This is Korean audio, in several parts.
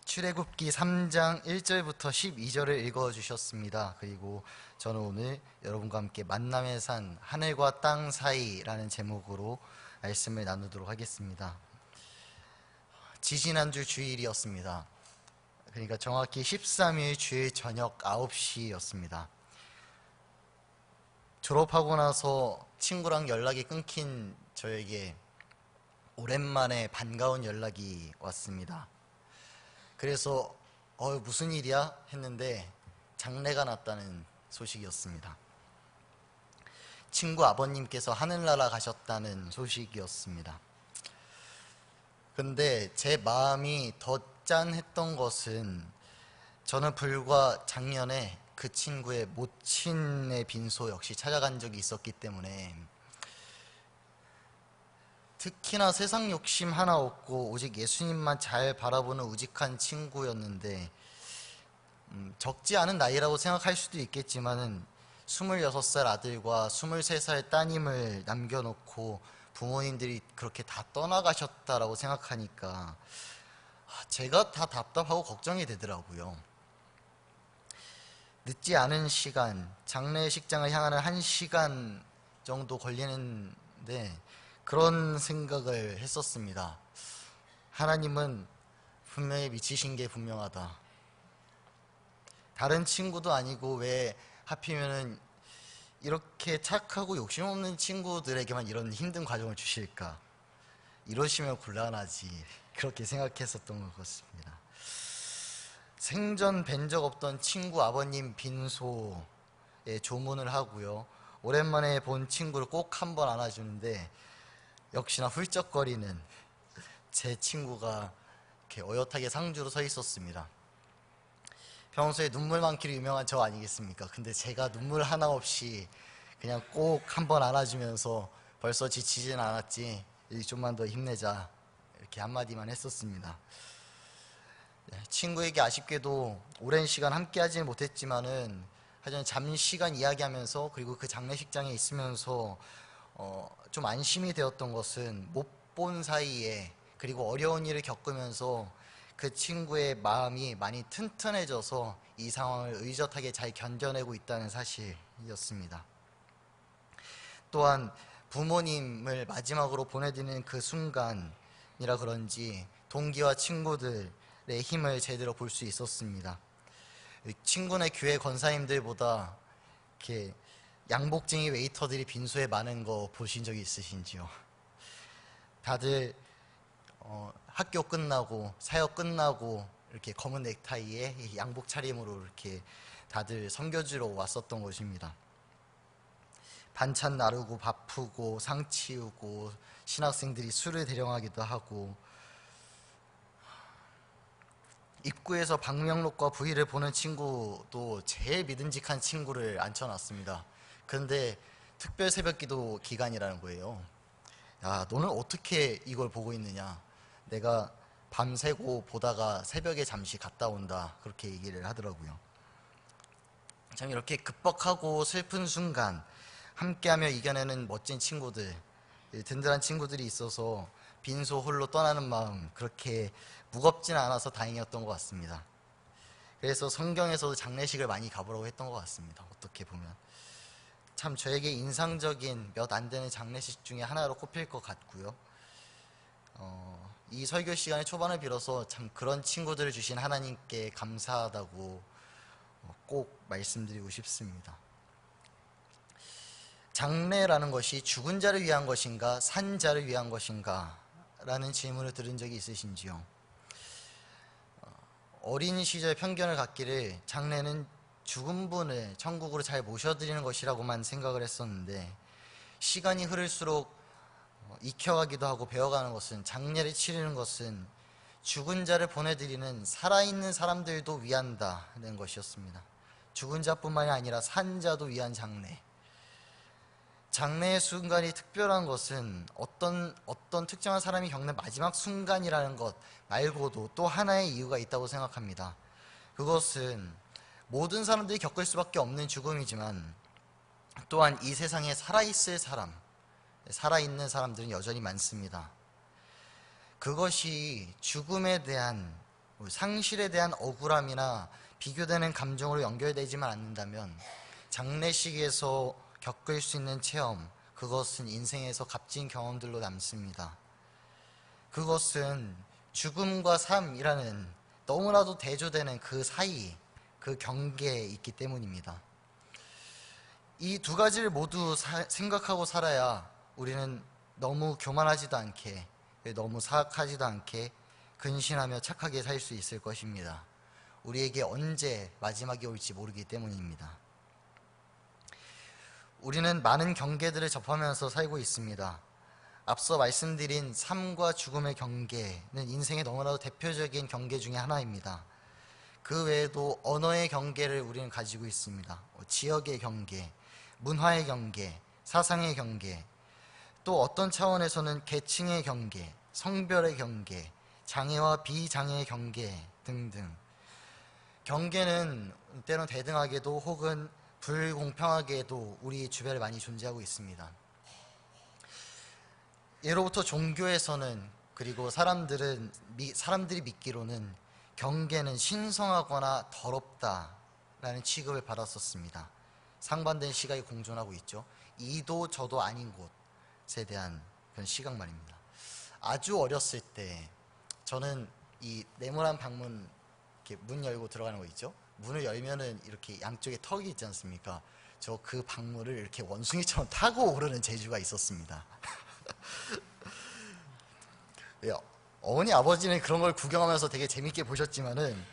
출애굽기 3장 1절부터 12절을 읽어주셨습니다. 그리고 저는 오늘 여러분과 함께 만남의 산 하늘과 땅 사이라는 제목으로 말씀을 나누도록 하겠습니다. 지지난주 주일이었습니다. 그러니까 정확히 13일 주일 저녁 9시였습니다. 졸업하고 나서 친구랑 연락이 끊긴 저에게 오랜만에 반가운 연락이 왔습니다. 그래서 무슨 일이야? 했는데 장례가 났다는 소식이었습니다. 친구 아버님께서 하늘나라 가셨다는 소식이었습니다. 근데 제 마음이 더 짠했던 것은 저는 불과 작년에 그 친구의 모친의 빈소 역시 찾아간 적이 있었기 때문에 특히나 세상 욕심 하나 없고 오직 예수님만 잘 바라보는 우직한 친구였는데 적지 않은 나이라고 생각할 수도 있겠지만은 26살 아들과 23살 따님을 남겨놓고 부모님들이 그렇게 다 떠나가셨다라고 생각하니까 제가 다 답답하고 걱정이 되더라고요. 늦지 않은 시간, 장례식장을 향하는 1시간 정도 걸리는데 그런 생각을 했었습니다. 하나님은 분명히 미치신 게 분명하다. 다른 친구도 아니고 왜 하필이면 이렇게 착하고 욕심 없는 친구들에게만 이런 힘든 과정을 주실까? 이러시면 곤란하지. 그렇게 생각했었던 것 같습니다. 생전 뵌 적 없던 친구 아버님 빈소에 조문을 하고요. 오랜만에 본 친구를 꼭 한번 안아주는데 역시나 훌쩍거리는 제 친구가 이렇게 어엿하게 상주로 서 있었습니다. 평소에 눈물 많기로 유명한 저 아니겠습니까? 근데 제가 눈물 하나 없이 그냥 꼭 한번 안아주면서 벌써 지치진 않았지, 좀만 더 힘내자, 이렇게 한마디만 했었습니다. 친구에게 아쉽게도 오랜 시간 함께 하지는 못했지만은 하여튼 잠시간 이야기하면서 그리고 그 장례식장에 있으면서 좀 안심이 되었던 것은 못 본 사이에 그리고 어려운 일을 겪으면서 그 친구의 마음이 많이 튼튼해져서 이 상황을 의젓하게 잘 견뎌내고 있다는 사실이었습니다. 또한 부모님을 마지막으로 보내드리는 그 순간이라 그런지 동기와 친구들의 힘을 제대로 볼 수 있었습니다. 친구네 교회 권사님들보다 이렇게 양복쟁이 웨이터들이 빈소에 많은 거 보신 적이 있으신지요? 다들 학교 끝나고 사역 끝나고 이렇게 검은 넥타이에 양복 차림으로 이렇게 다들 섬겨주러 왔었던 것입니다. 반찬 나르고 바쁘고 상 치우고 신학생들이 술을 대령하기도 하고 입구에서 방명록과 부의를 보는 친구도 제일 믿음직한 친구를 앉혀놨습니다. 그런데 특별 새벽기도 기간이라는 거예요. 야, 너는 어떻게 이걸 보고 있느냐? 내가 밤새고 보다가 새벽에 잠시 갔다 온다, 그렇게 얘기를 하더라고요. 참 이렇게 급박하고 슬픈 순간 함께하며 이겨내는 멋진 친구들, 든든한 친구들이 있어서 빈소 홀로 떠나는 마음 그렇게 무겁진 않아서 다행이었던 것 같습니다. 그래서 성경에서도 장례식을 많이 가보라고 했던 것 같습니다. 어떻게 보면 참 저에게 인상적인 몇 안 되는 장례식 중에 하나로 꼽힐 것 같고요. 이 설교 시간의 초반을 빌어서 참 그런 친구들을 주신 하나님께 감사하다고 꼭 말씀드리고 싶습니다. 장례라는 것이 죽은 자를 위한 것인가 산 자를 위한 것인가 라는 질문을 들은 적이 있으신지요? 어린 시절 편견을 갖기를 장례는 죽은 분을 천국으로 잘 모셔드리는 것이라고만 생각을 했었는데 시간이 흐를수록 익혀가기도 하고 배워가는 것은 장례를 치르는 것은 죽은 자를 보내드리는 살아있는 사람들도 위한다는 것이었습니다. 죽은 자뿐만이 아니라 산 자도 위한 장례. 장례의 순간이 특별한 것은 어떤 특정한 사람이 겪는 마지막 순간이라는 것 말고도 또 하나의 이유가 있다고 생각합니다. 그것은 모든 사람들이 겪을 수밖에 없는 죽음이지만 또한 이 세상에 살아있을 사람, 살아있는 사람들은 여전히 많습니다. 그것이 죽음에 대한 상실에 대한 억울함이나 비교되는 감정으로 연결되지만 않는다면 장례식에서 겪을 수 있는 체험, 그것은 인생에서 값진 경험들로 남습니다. 그것은 죽음과 삶이라는 너무나도 대조되는 그 사이, 그 경계에 있기 때문입니다. 이 두 가지를 모두 생각하고 살아야 우리는 너무 교만하지도 않게, 너무 사악하지도 않게 근신하며 착하게 살 수 있을 것입니다. 우리에게 언제 마지막이 올지 모르기 때문입니다. 우리는 많은 경계들을 접하면서 살고 있습니다. 앞서 말씀드린 삶과 죽음의 경계는 인생의 너무나도 대표적인 경계 중에 하나입니다. 그 외에도 언어의 경계를 우리는 가지고 있습니다. 지역의 경계, 문화의 경계, 사상의 경계, 또 어떤 차원에서는 계층의 경계, 성별의 경계, 장애와 비장애의 경계 등등. 경계는 때론 대등하게도 혹은 불공평하게도 우리 주변에 많이 존재하고 있습니다. 예로부터 종교에서는, 그리고 사람들이 믿기로는 경계는 신성하거나 더럽다라는 취급을 받았었습니다. 상반된 시각이 공존하고 있죠. 이도 저도 아닌 곳에 대한 그런 시각 말입니다. 아주 어렸을 때 저는 이 네모난 방문, 이렇게 문 열고 들어가는 거 있죠. 문을 열면은 이렇게 양쪽에 턱이 있지 않습니까? 저 그 방문을 이렇게 원숭이처럼 타고 오르는 재주가 있었습니다. 어머니 아버지는 그런 걸 구경하면서 되게 재밌게 보셨지만은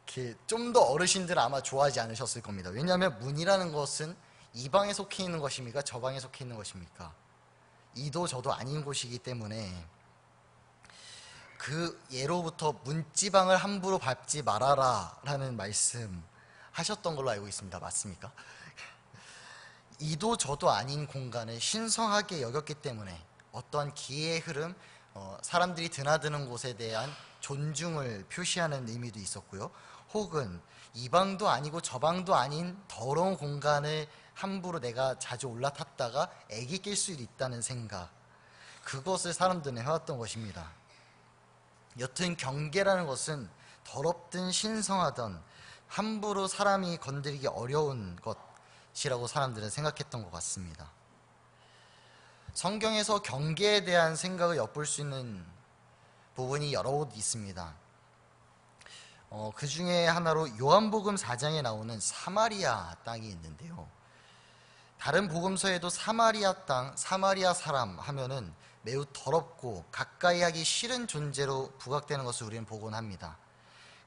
이렇게 좀 더 어르신들은 아마 좋아하지 않으셨을 겁니다. 왜냐하면 문이라는 것은 이 방에 속해 있는 것입니까? 저 방에 속해 있는 것입니까? 이도 저도 아닌 곳이기 때문에 그 예로부터 문지방을 함부로 밟지 말아라 라는 말씀 하셨던 걸로 알고 있습니다. 맞습니까? 이도 저도 아닌 공간을 신성하게 여겼기 때문에 어떠한 기의 흐름, 사람들이 드나드는 곳에 대한 존중을 표시하는 의미도 있었고요. 혹은 이 방도 아니고 저 방도 아닌 더러운 공간을 함부로 내가 자주 올라탔다가 애기 낄 수 있다는 생각, 그것을 사람들은 해왔던 것입니다. 여튼 경계라는 것은 더럽든 신성하든 함부로 사람이 건드리기 어려운 것이라고 사람들은 생각했던 것 같습니다. 성경에서 경계에 대한 생각을 엿볼 수 있는 부분이 여러 곳 있습니다. 그 중에 하나로 요한복음 4장에 나오는 사마리아 땅이 있는데요. 다른 복음서에도 사마리아 땅, 사마리아 사람 하면은 매우 더럽고 가까이 하기 싫은 존재로 부각되는 것을 우리는 보곤 합니다.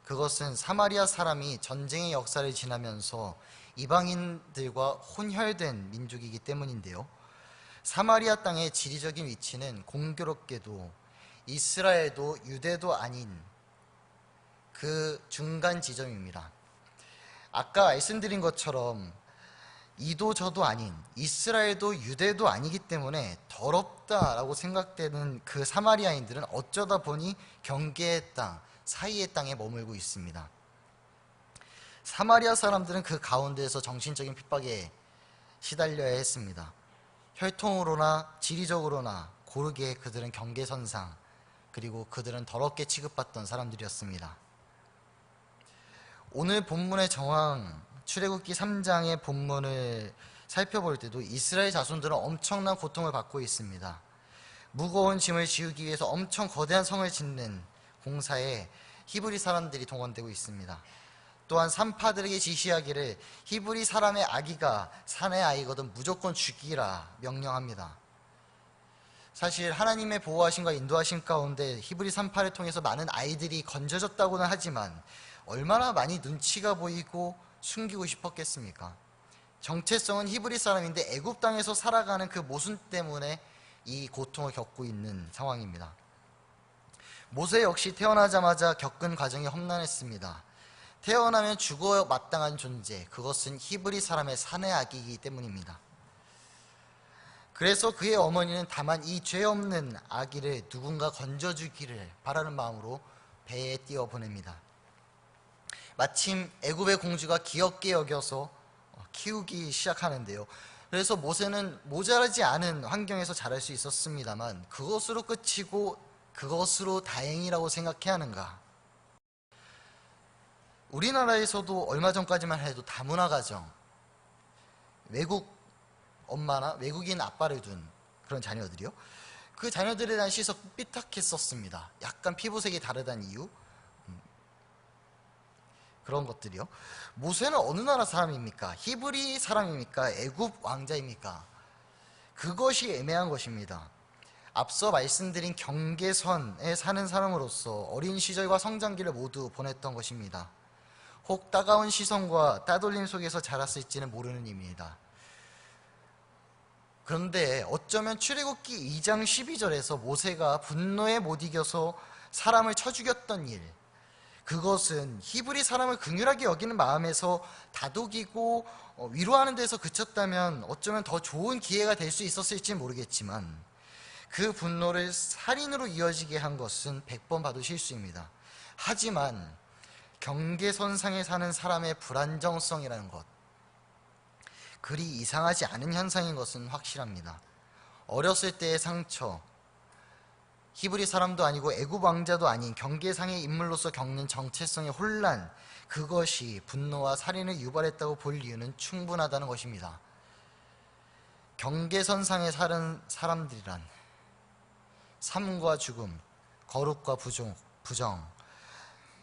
그것은 사마리아 사람이 전쟁의 역사를 지나면서 이방인들과 혼혈된 민족이기 때문인데요. 사마리아 땅의 지리적인 위치는 공교롭게도 이스라엘도 유대도 아닌 그 중간 지점입니다. 아까 말씀드린 것처럼 이도 저도 아닌, 이스라엘도 유대도 아니기 때문에 더럽다라고 생각되는 그 사마리아인들은 어쩌다 보니 경계의 땅, 사이의 땅에 머물고 있습니다. 사마리아 사람들은 그 가운데에서 정신적인 핍박에 시달려야 했습니다. 혈통으로나 지리적으로나 고르게 그들은 경계선상, 그리고 그들은 더럽게 취급받던 사람들이었습니다. 오늘 본문의 정황, 출애굽기 3장의 본문을 살펴볼 때도 이스라엘 자손들은 엄청난 고통을 받고 있습니다. 무거운 짐을 지우기 위해서 엄청 거대한 성을 짓는 공사에 히브리 사람들이 동원되고 있습니다. 또한 산파들에게 지시하기를 히브리 사람의 아기가 산의 아이거든 무조건 죽이라 명령합니다. 사실 하나님의 보호하심과 인도하심 가운데 히브리 산파를 통해서 많은 아이들이 건져졌다고는 하지만 얼마나 많이 눈치가 보이고 숨기고 싶었겠습니까? 정체성은 히브리 사람인데 애굽 땅에서 살아가는 그 모순 때문에 이 고통을 겪고 있는 상황입니다. 모세 역시 태어나자마자 겪은 과정이 험난했습니다. 태어나면 죽어 마땅한 존재, 그것은 히브리 사람의 사내 아기이기 때문입니다. 그래서 그의 어머니는 다만 이 죄 없는 아기를 누군가 건져주기를 바라는 마음으로 배에 띄워 보냅니다. 마침 애굽의 공주가 귀엽게 여겨서 키우기 시작하는데요. 그래서 모세는 모자라지 않은 환경에서 자랄 수 있었습니다만 그것으로 끝이고 그것으로 다행이라고 생각해야 하는가? 우리나라에서도 얼마 전까지만 해도 다문화 가정, 외국 엄마나 외국인 아빠를 둔 그런 자녀들이요, 그 자녀들에 대한 시선 삐딱했었습니다. 약간 피부색이 다르다는 이유, 그런 것들이요. 모세는 어느 나라 사람입니까? 히브리 사람입니까? 애굽 왕자입니까? 그것이 애매한 것입니다. 앞서 말씀드린 경계선에 사는 사람으로서 어린 시절과 성장기를 모두 보냈던 것입니다. 혹 따가운 시선과 따돌림 속에서 자랐을지는 모르는 입니다. 그런데 어쩌면 출애굽기 2장 12절에서 모세가 분노에 못 이겨서 사람을 쳐 죽였던 일, 그것은 히브리 사람을 긍휼하게 여기는 마음에서 다독이고 위로하는 데서 그쳤다면 어쩌면 더 좋은 기회가 될 수 있었을지 모르겠지만, 그 분노를 살인으로 이어지게 한 것은 100번 봐도 실수입니다. 하지만 경계선상에 사는 사람의 불안정성이라는 것, 그리 이상하지 않은 현상인 것은 확실합니다. 어렸을 때의 상처, 히브리 사람도 아니고 애굽 왕자도 아닌 경계상의 인물로서 겪는 정체성의 혼란, 그것이 분노와 살인을 유발했다고 볼 이유는 충분하다는 것입니다. 경계선상에 사는 사람들이란 삶과 죽음, 거룩과 부정,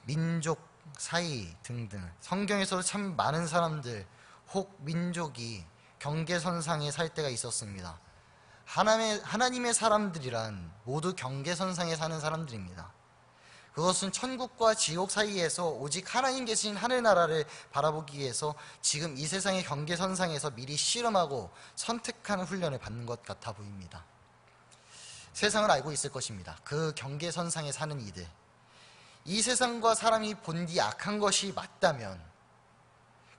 민족 사이 등등, 성경에서도 참 많은 사람들, 혹 민족이 경계선상에 살 때가 있었습니다. 하나님의 사람들이란 모두 경계선상에 사는 사람들입니다. 그것은 천국과 지옥 사이에서 오직 하나님 계신 하늘나라를 바라보기 위해서 지금 이 세상의 경계선상에서 미리 씨름하고 선택하는 훈련을 받는 것 같아 보입니다. 세상을 알고 있을 것입니다. 그 경계선상에 사는 이들, 이 세상과 사람이 본디 악한 것이 맞다면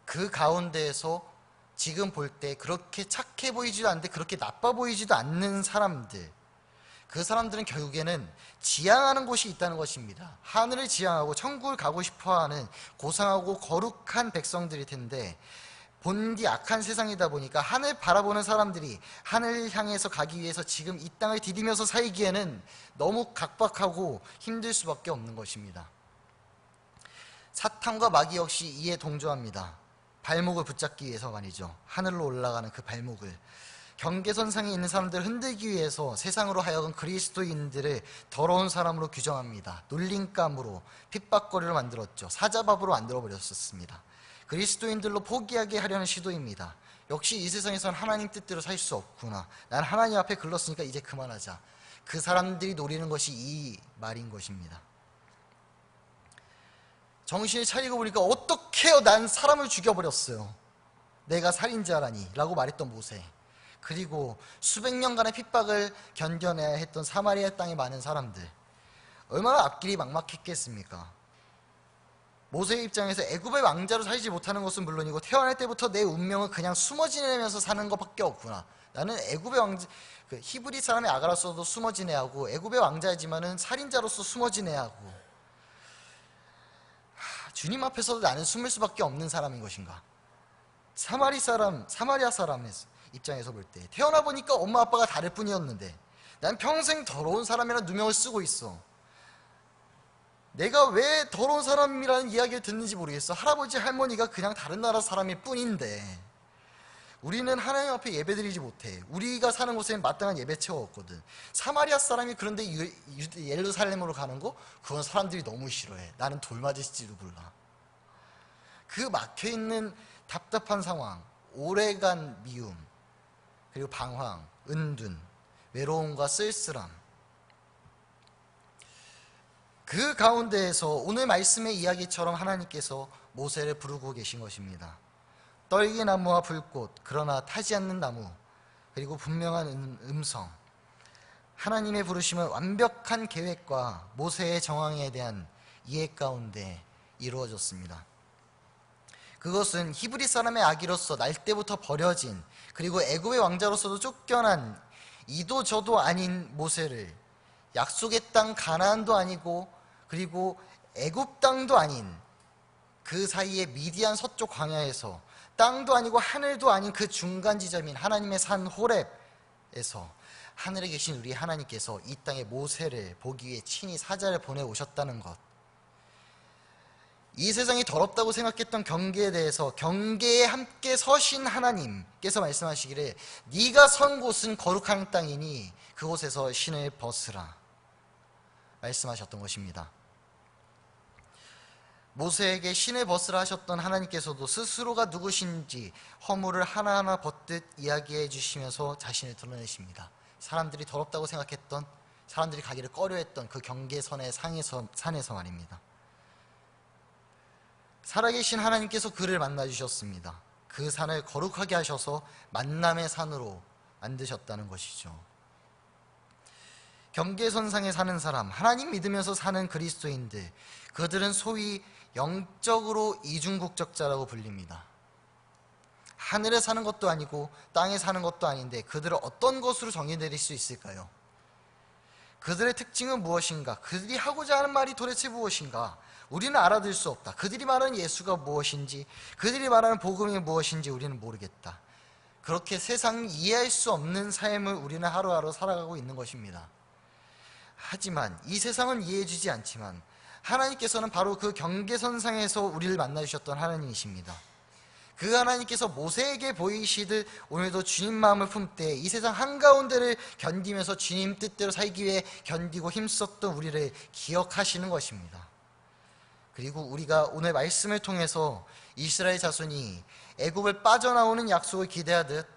그 가운데에서 지금 볼 때 그렇게 착해 보이지도 않는데 그렇게 나빠 보이지도 않는 사람들, 그 사람들은 결국에는 지향하는 곳이 있다는 것입니다. 하늘을 지향하고 천국을 가고 싶어하는 고상하고 거룩한 백성들일 텐데, 본디 악한 세상이다 보니까 하늘 바라보는 사람들이 하늘 향해서 가기 위해서 지금 이 땅을 디디면서 살기에는 너무 각박하고 힘들 수밖에 없는 것입니다. 사탄과 마귀 역시 이에 동조합니다. 발목을 붙잡기 위해서 말이죠. 하늘로 올라가는 그 발목을, 경계선상에 있는 사람들을 흔들기 위해서 세상으로 하여금 그리스도인들을 더러운 사람으로 규정합니다. 놀림감으로, 핍박거리로 만들었죠. 사자밥으로 만들어버렸었습니다. 그리스도인들로 포기하게 하려는 시도입니다. 역시 이 세상에서는 하나님 뜻대로 살 수 없구나, 난 하나님 앞에 글렀으니까 이제 그만하자, 그 사람들이 노리는 것이 이 말인 것입니다. 정신을 차리고 보니까 어떡해요, 난 사람을 죽여버렸어요, 내가 살인자라니 라고 말했던 모세, 그리고 수백 년간의 핍박을 견뎌내야 했던 사마리아 땅의 많은 사람들, 얼마나 앞길이 막막했겠습니까? 모세의 입장에서 애굽의 왕자로 살지 못하는 것은 물론이고 태어날 때부터 내 운명은 그냥 숨어 지내면서 사는 것밖에 없구나, 나는 애굽의 왕자, 그 히브리 사람의 아가로서도 숨어 지내야 하고 애굽의 왕자이지만은 살인자로서 숨어 지내야 하고, 주님 앞에서도 나는 숨을 수밖에 없는 사람인 것인가? 사마리아 사람의 입장에서 볼 때 태어나 보니까 엄마 아빠가 다를 뿐이었는데 난 평생 더러운 사람이라는 누명을 쓰고 있어. 내가 왜 더러운 사람이라는 이야기를 듣는지 모르겠어. 할아버지 할머니가 그냥 다른 나라 사람일 뿐인데 우리는 하나님 앞에 예배드리지 못해. 우리가 사는 곳에는 마땅한 예배처가 없거든. 사마리아 사람이 그런데 예루살렘으로 가는 거? 그건 사람들이 너무 싫어해. 나는 돌 맞을지도 몰라. 그 막혀있는 답답한 상황, 오래간 미움, 그리고 방황, 은둔, 외로움과 쓸쓸함, 그 가운데에서 오늘 말씀의 이야기처럼 하나님께서 모세를 부르고 계신 것입니다. 떨기나무와 불꽃, 그러나 타지 않는 나무, 그리고 분명한 음성, 하나님의 부르심은 완벽한 계획과 모세의 정황에 대한 이해 가운데 이루어졌습니다. 그것은 히브리 사람의 아기로서 날 때부터 버려진, 그리고 애굽의 왕자로서도 쫓겨난 이도 저도 아닌 모세를 약속의 땅 가나안도 아니고 그리고 애굽 땅도 아닌 그 사이에 미디안 서쪽 광야에서, 땅도 아니고 하늘도 아닌 그 중간 지점인 하나님의 산 호렙에서 하늘에 계신 우리 하나님께서 이 땅에 모세를 보기 위해 친히 사자를 보내오셨다는 것, 이 세상이 더럽다고 생각했던 경계에 대해서 경계에 함께 서신 하나님께서 말씀하시기를 네가 선 곳은 거룩한 땅이니 그곳에서 신을 벗으라 말씀하셨던 것입니다. 모세에게 신을 벗으라 하셨던 하나님께서도 스스로가 누구신지 허물을 하나하나 벗듯 이야기해 주시면서 자신을 드러내십니다. 사람들이 더럽다고 생각했던, 사람들이 가기를 꺼려했던 그 경계선의 산에서 말입니다. 살아계신 하나님께서 그를 만나주셨습니다. 그 산을 거룩하게 하셔서 만남의 산으로 만드셨다는 것이죠. 경계선상에 사는 사람, 하나님 믿으면서 사는 그리스도인들, 그들은 소위 영적으로 이중국적자라고 불립니다. 하늘에 사는 것도 아니고 땅에 사는 것도 아닌데 그들을 어떤 것으로 정의내릴 수 있을까요? 그들의 특징은 무엇인가? 그들이 하고자 하는 말이 도대체 무엇인가? 우리는 알아들 수 없다. 그들이 말하는 예수가 무엇인지, 그들이 말하는 복음이 무엇인지 우리는 모르겠다. 그렇게 세상이 이해할 수 없는 삶을 우리는 하루하루 살아가고 있는 것입니다. 하지만 이 세상은 이해해주지 않지만 하나님께서는 바로 그 경계선상에서 우리를 만나주셨던 하나님이십니다. 그 하나님께서 모세에게 보이시듯 오늘도 주님 마음을 품되 이 세상 한가운데를 견디면서 주님 뜻대로 살기 위해 견디고 힘썼던 우리를 기억하시는 것입니다. 그리고 우리가 오늘 말씀을 통해서 이스라엘 자손이 애굽을 빠져나오는 약속을 기대하듯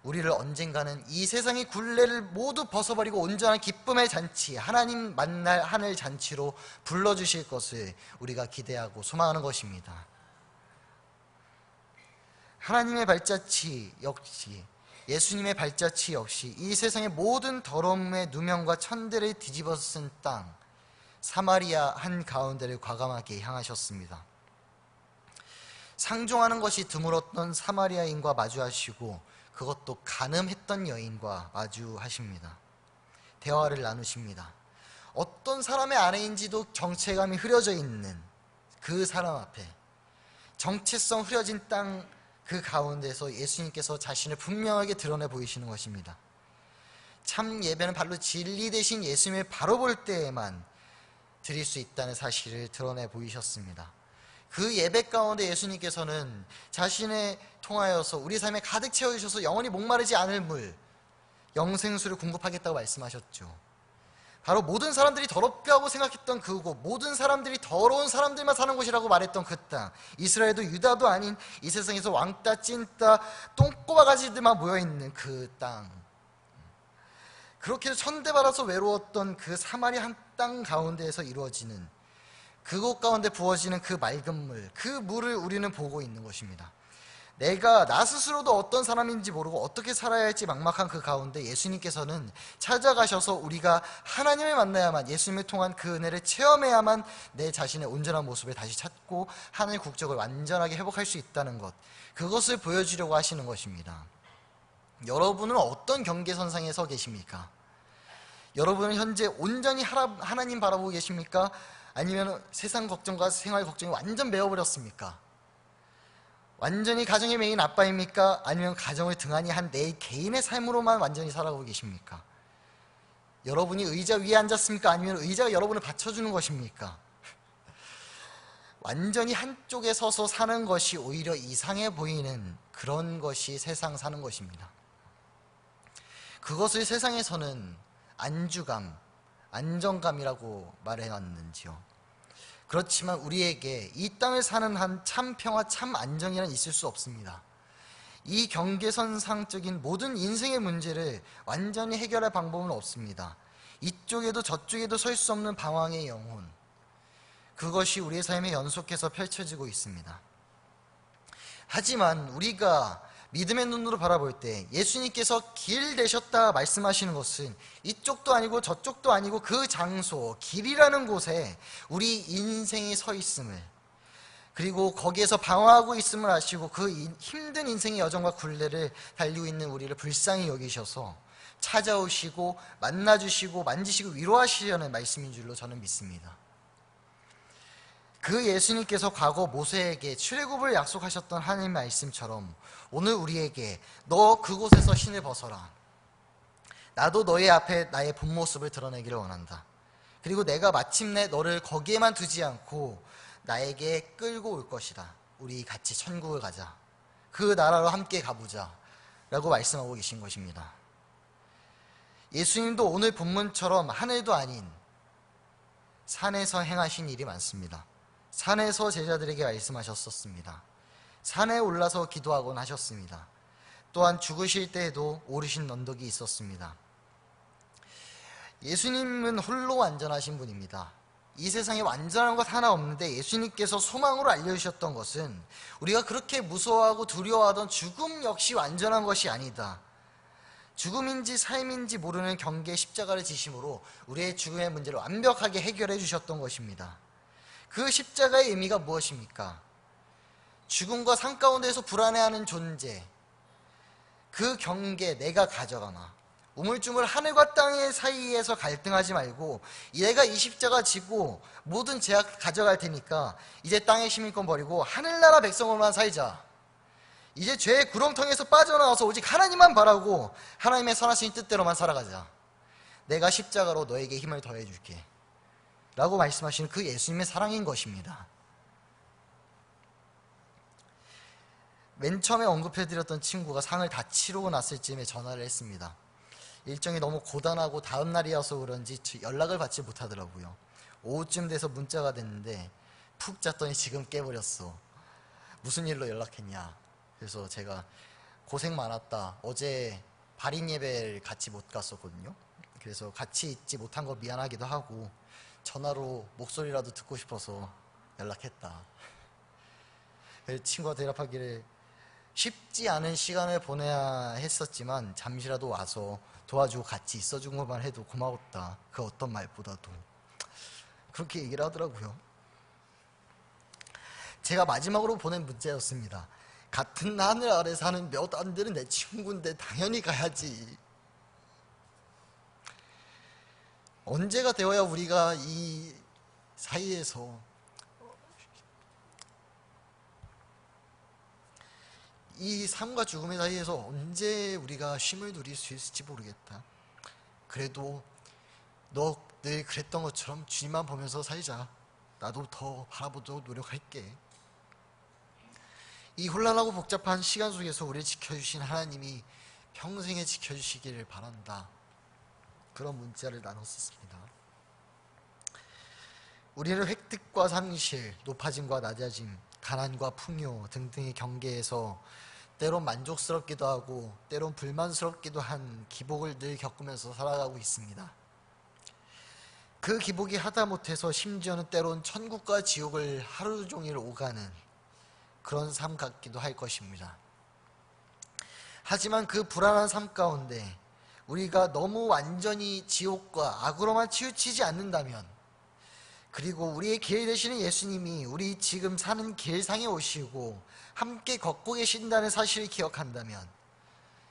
우리를 언젠가는 이 세상의 굴레를 모두 벗어버리고 온전한 기쁨의 잔치, 하나님 만날 하늘 잔치로 불러주실 것을 우리가 기대하고 소망하는 것입니다. 하나님의 발자취 역시, 예수님의 발자취 역시 이 세상의 모든 더러움의 누명과 천대를 뒤집어 쓴 땅 사마리아 한가운데를 과감하게 향하셨습니다. 상종하는 것이 드물었던 사마리아인과 마주하시고 그것도 간음했던 여인과 마주하십니다. 대화를 나누십니다. 어떤 사람의 아내인지도 정체감이 흐려져 있는 그 사람 앞에 정체성 흐려진 땅 그 가운데서 예수님께서 자신을 분명하게 드러내 보이시는 것입니다. 참 예배는 발로 진리 대신 예수님을 바로 볼 때에만 드릴 수 있다는 사실을 드러내 보이셨습니다. 그 예배 가운데 예수님께서는 자신을 통하여서 우리 삶에 가득 채워주셔서 영원히 목마르지 않을 물, 영생수를 공급하겠다고 말씀하셨죠. 바로 모든 사람들이 더럽게 하고 생각했던 그곳, 모든 사람들이 더러운 사람들만 사는 곳이라고 말했던 그 땅, 이스라엘도 유다도 아닌 이 세상에서 왕따, 찐따, 똥꼬바 가지들만 모여있는 그 땅, 그렇게 천대받아서 외로웠던 그 사마리 한 땅 가운데에서 이루어지는 그곳 가운데 부어지는 그 맑은 물, 그 물을 우리는 보고 있는 것입니다. 내가 나 스스로도 어떤 사람인지 모르고 어떻게 살아야 할지 막막한 그 가운데 예수님께서는 찾아가셔서 우리가 하나님을 만나야만, 예수님을 통한 그 은혜를 체험해야만 내 자신의 온전한 모습을 다시 찾고 하늘 국적을 완전하게 회복할 수 있다는 것, 그것을 보여주려고 하시는 것입니다. 여러분은 어떤 경계선상에 서 계십니까? 여러분은 현재 온전히 하나님 바라보고 계십니까? 아니면 세상 걱정과 생활 걱정이 완전 메어버렸습니까? 완전히 가정의 메인 아빠입니까? 아니면 가정을 등한히 한 내 개인의 삶으로만 완전히 살아가고 계십니까? 여러분이 의자 위에 앉았습니까? 아니면 의자가 여러분을 받쳐주는 것입니까? 완전히 한쪽에 서서 사는 것이 오히려 이상해 보이는 그런 것이 세상 사는 것입니다. 그것을 세상에서는 안주감, 안정감이라고 말해왔는지요. 그렇지만 우리에게 이 땅을 사는 한 참 평화, 참 안정이란 있을 수 없습니다. 이 경계선상적인 모든 인생의 문제를 완전히 해결할 방법은 없습니다. 이쪽에도 저쪽에도 설 수 없는 방황의 영혼, 그것이 우리의 삶에 연속해서 펼쳐지고 있습니다. 하지만 우리가 믿음의 눈으로 바라볼 때 예수님께서 길 되셨다 말씀하시는 것은 이쪽도 아니고 저쪽도 아니고 그 장소, 길이라는 곳에 우리 인생이 서 있음을, 그리고 거기에서 방황하고 있음을 아시고 그 힘든 인생의 여정과 굴레를 달리고 있는 우리를 불쌍히 여기셔서 찾아오시고 만나주시고 만지시고 위로하시려는 말씀인 줄로 저는 믿습니다. 그 예수님께서 과거 모세에게 출애굽을 약속하셨던 하나님의 말씀처럼 오늘 우리에게 너 그곳에서 신을 벗어라, 나도 너의 앞에 나의 본 모습을 드러내기를 원한다, 그리고 내가 마침내 너를 거기에만 두지 않고 나에게 끌고 올 것이다. 우리 같이 천국을 가자. 그 나라로 함께 가보자. 라고 말씀하고 계신 것입니다. 예수님도 오늘 본문처럼 하늘도 아닌 산에서 행하신 일이 많습니다. 산에서 제자들에게 말씀하셨었습니다. 산에 올라서 기도하곤 하셨습니다. 또한 죽으실 때에도 오르신 언덕이 있었습니다. 예수님은 홀로 완전하신 분입니다. 이 세상에 완전한 것 하나 없는데 예수님께서 소망으로 알려주셨던 것은 우리가 그렇게 무서워하고 두려워하던 죽음 역시 완전한 것이 아니다. 죽음인지 삶인지 모르는 경계의 십자가를 지심으로 우리의 죽음의 문제를 완벽하게 해결해 주셨던 것입니다. 그 십자가의 의미가 무엇입니까? 죽음과 삶 가운데서 불안해하는 존재, 그 경계 내가 가져가나. 우물쭈물 하늘과 땅의 사이에서 갈등하지 말고 내가 이 십자가 지고 모든 제약 가져갈 테니까 이제 땅의 시민권 버리고 하늘나라 백성으로만 살자. 이제 죄의 구렁텅이에서 빠져나와서 오직 하나님만 바라고 하나님의 선하신 뜻대로만 살아가자. 내가 십자가로 너에게 힘을 더해줄게 라고 말씀하시는 그 예수님의 사랑인 것입니다. 맨 처음에 언급해드렸던 친구가 상을 다 치르고 났을 즈음에 전화를 했습니다. 일정이 너무 고단하고 다음 날이어서 그런지 연락을 받지 못하더라고요. 오후쯤 돼서 문자가 됐는데 푹 잤더니 지금 깨버렸어. 무슨 일로 연락했냐. 그래서 제가 고생 많았다. 어제 발인 예배를 같이 못 갔었거든요. 그래서 같이 있지 못한 거 미안하기도 하고 전화로 목소리라도 듣고 싶어서 연락했다. 친구가 대답하기를 쉽지 않은 시간을 보내야 했었지만 잠시라도 와서 도와주고 같이 있어준 것만 해도 고마웠다. 그 어떤 말보다도. 그렇게 얘기를 하더라고요. 제가 마지막으로 보낸 문자였습니다. 같은 하늘 아래 사는 몇 안 되는 내 친구인데 당연히 가야지. 언제가 되어야 우리가 이 사이에서 이 삶과 죽음의 사이에서 언제 우리가 쉼을 누릴 수 있을지 모르겠다. 그래도 너 늘 그랬던 것처럼 주님만 보면서 살자. 나도 더 바라보도록 노력할게. 이 혼란하고 복잡한 시간 속에서 우리를 지켜주신 하나님이 평생에 지켜주시기를 바란다. 그런 문자를 나눴었습니다. 우리는 획득과 상실, 높아짐과 낮아짐, 가난과 풍요 등등의 경계에서 때론 만족스럽기도 하고 때론 불만스럽기도 한 기복을 늘 겪으면서 살아가고 있습니다. 그 기복이 하다못해서 심지어는 때론 천국과 지옥을 하루 종일 오가는 그런 삶 같기도 할 것입니다. 하지만 그 불안한 삶 가운데 우리가 너무 완전히 지옥과 악으로만 치우치지 않는다면, 그리고 우리의 길 되시는 예수님이 우리 지금 사는 길상에 오시고 함께 걷고 계신다는 사실을 기억한다면,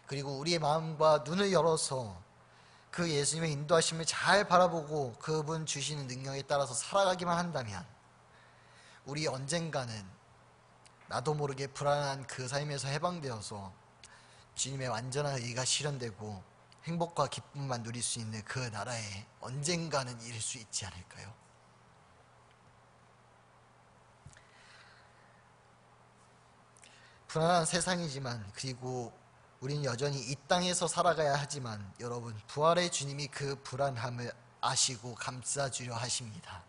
그리고 우리의 마음과 눈을 열어서 그 예수님의 인도하심을 잘 바라보고 그분 주시는 능력에 따라서 살아가기만 한다면 우리 언젠가는 나도 모르게 불안한 그 삶에서 해방되어서 주님의 완전한 의가 실현되고 행복과 기쁨만 누릴 수 있는 그 나라에 언젠가는 이를 수 있지 않을까요? 불안한 세상이지만, 그리고 우린 여전히 이 땅에서 살아가야 하지만 여러분, 부활의 주님이 그 불안함을 아시고 감싸주려 하십니다.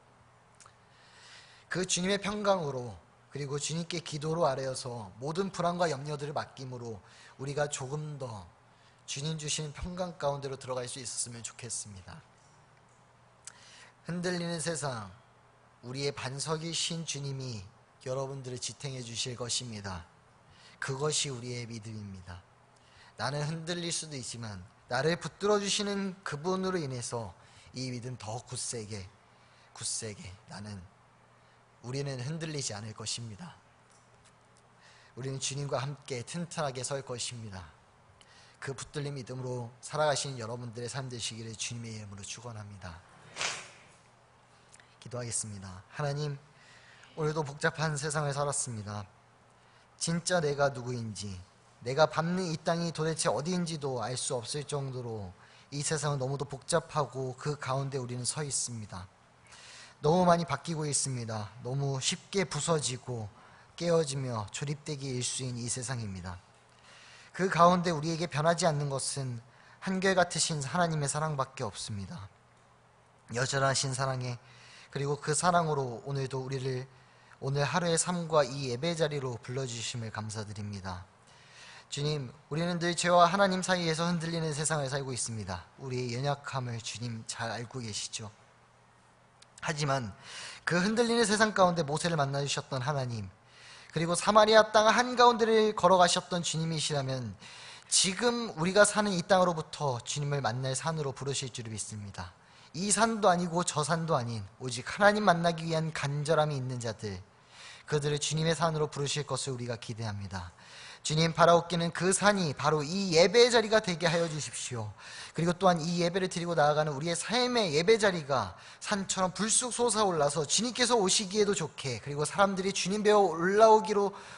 그 주님의 평강으로, 그리고 주님께 기도로 아뢰어서 모든 불안과 염려들을 맡김으로 우리가 조금 더 주님 주시는 평강 가운데로 들어갈 수 있었으면 좋겠습니다. 흔들리는 세상, 우리의 반석이신 주님이 여러분들을 지탱해 주실 것입니다. 그것이 우리의 믿음입니다. 나는 흔들릴 수도 있지만 나를 붙들어 주시는 그분으로 인해서 이 믿음 더 굳세게 우리는 흔들리지 않을 것입니다. 우리는 주님과 함께 튼튼하게 설 것입니다. 그 붙들린 믿음으로 살아가시는 여러분들의 삶 되시기를 주님의 이름으로 축원합니다. 기도하겠습니다. 하나님, 오늘도 복잡한 세상을 살았습니다. 진짜 내가 누구인지, 내가 밟는 이 땅이 도대체 어디인지도 알 수 없을 정도로 이 세상은 너무도 복잡하고 그 가운데 우리는 서 있습니다. 너무 많이 바뀌고 있습니다. 너무 쉽게 부서지고 깨어지며 조립되기 일수인 이 세상입니다. 그 가운데 우리에게 변하지 않는 것은 한결같으신 하나님의 사랑밖에 없습니다. 여전하신 사랑에, 그리고 그 사랑으로 오늘도 우리를 오늘 하루의 삶과 이 예배 자리로 불러주심을 감사드립니다. 주님, 우리는 늘 죄와 하나님 사이에서 흔들리는 세상을 살고 있습니다. 우리의 연약함을 주님 잘 알고 계시죠. 하지만 그 흔들리는 세상 가운데 모세를 만나주셨던 하나님, 그리고 사마리아 땅 한가운데를 걸어가셨던 주님이시라면 지금 우리가 사는 이 땅으로부터 주님을 만날 산으로 부르실 줄을 믿습니다. 이 산도 아니고 저 산도 아닌 오직 하나님 만나기 위한 간절함이 있는 자들, 그들을 주님의 산으로 부르실 것을 우리가 기대합니다. 주님, 바라옵기는 그 산이 바로 이 예배의 자리가 되게 하여 주십시오. 그리고 또한 이 예배를 드리고 나아가는 우리의 삶의 예배 자리가 산처럼 불쑥 솟아올라서 주님께서 오시기에도 좋게, 그리고 사람들이 주님 배워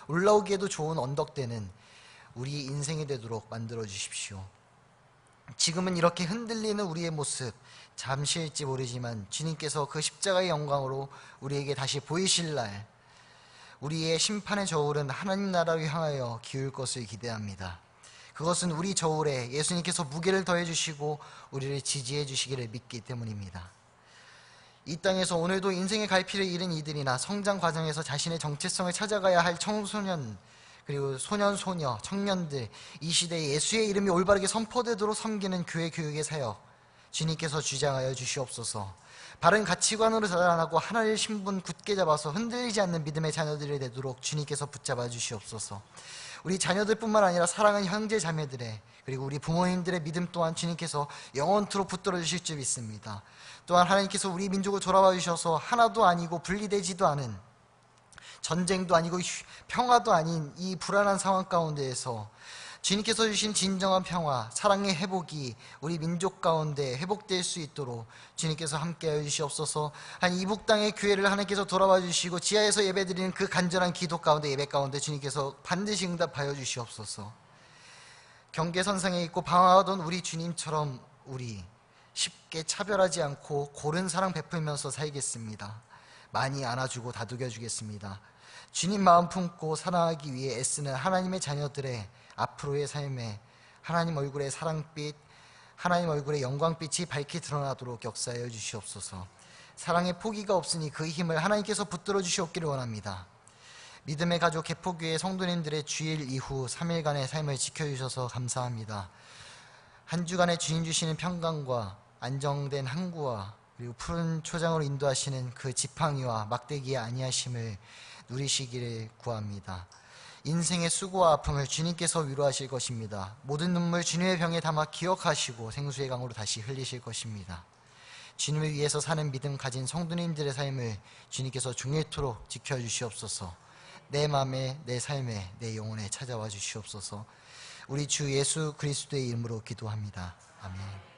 올라오기에도 좋은 언덕되는 우리 인생이 되도록 만들어 주십시오. 지금은 이렇게 흔들리는 우리의 모습 잠시일지 모르지만 주님께서 그 십자가의 영광으로 우리에게 다시 보이실 날, 우리의 심판의 저울은 하나님 나라를 향하여 기울 것을 기대합니다. 그것은 우리 저울에 예수님께서 무게를 더해주시고 우리를 지지해 주시기를 믿기 때문입니다. 이 땅에서 오늘도 인생의 갈피를 잃은 이들이나 성장 과정에서 자신의 정체성을 찾아가야 할 청소년, 그리고 소년, 소녀, 청년들, 이 시대에 예수의 이름이 올바르게 선포되도록 섬기는 교회 교육의 사역 주님께서 주장하여 주시옵소서. 바른 가치관으로 자라나고 하나님의 신분 굳게 잡아서 흔들리지 않는 믿음의 자녀들이 되도록 주님께서 붙잡아 주시옵소서. 우리 자녀들뿐만 아니라 사랑하는 형제 자매들의, 그리고 우리 부모님들의 믿음 또한 주님께서 영원토록 붙들어 주실 줄 믿습니다. 또한 하나님께서 우리 민족을 돌아봐 주셔서 하나도 아니고 분리되지도 않은, 전쟁도 아니고 평화도 아닌 이 불안한 상황 가운데에서 주님께서 주신 진정한 평화, 사랑의 회복이 우리 민족 가운데 회복될 수 있도록 주님께서 함께하여 주시옵소서. 한 이북 땅의 교회를 하나님께서 돌아봐 주시고 지하에서 예배드리는 그 간절한 기도 가운데, 예배 가운데 주님께서 반드시 응답하여 주시옵소서. 경계선상에 있고 방황하던 우리 주님처럼 우리 쉽게 차별하지 않고 고른 사랑 베풀면서 살겠습니다. 많이 안아주고 다독여주겠습니다. 주님 마음 품고 사랑하기 위해 애쓰는 하나님의 자녀들의 앞으로의 삶에 하나님 얼굴의 사랑빛, 하나님 얼굴의 영광빛이 밝히 드러나도록 역사하여 주시옵소서. 사랑의 포기가 없으니 그 힘을 하나님께서 붙들어 주시옵기를 원합니다. 믿음의 가족 개포교회 성도님들의 주일 이후 3일간의 삶을 지켜주셔서 감사합니다. 한 주간의 주님 주시는 평강과 안정된 항구와 그리고 푸른 초장으로 인도하시는 그 지팡이와 막대기의 안위하심을 누리시기를 구합니다. 인생의 수고와 아픔을 주님께서 위로하실 것입니다. 모든 눈물 주님의 병에 담아 기억하시고 생수의 강으로 다시 흘리실 것입니다. 주님을 위해서 사는 믿음 가진 성도님들의 삶을 주님께서 종일토록 지켜주시옵소서. 내 마음에, 내 삶에, 내 영혼에 찾아와 주시옵소서. 우리 주 예수 그리스도의 이름으로 기도합니다. 아멘.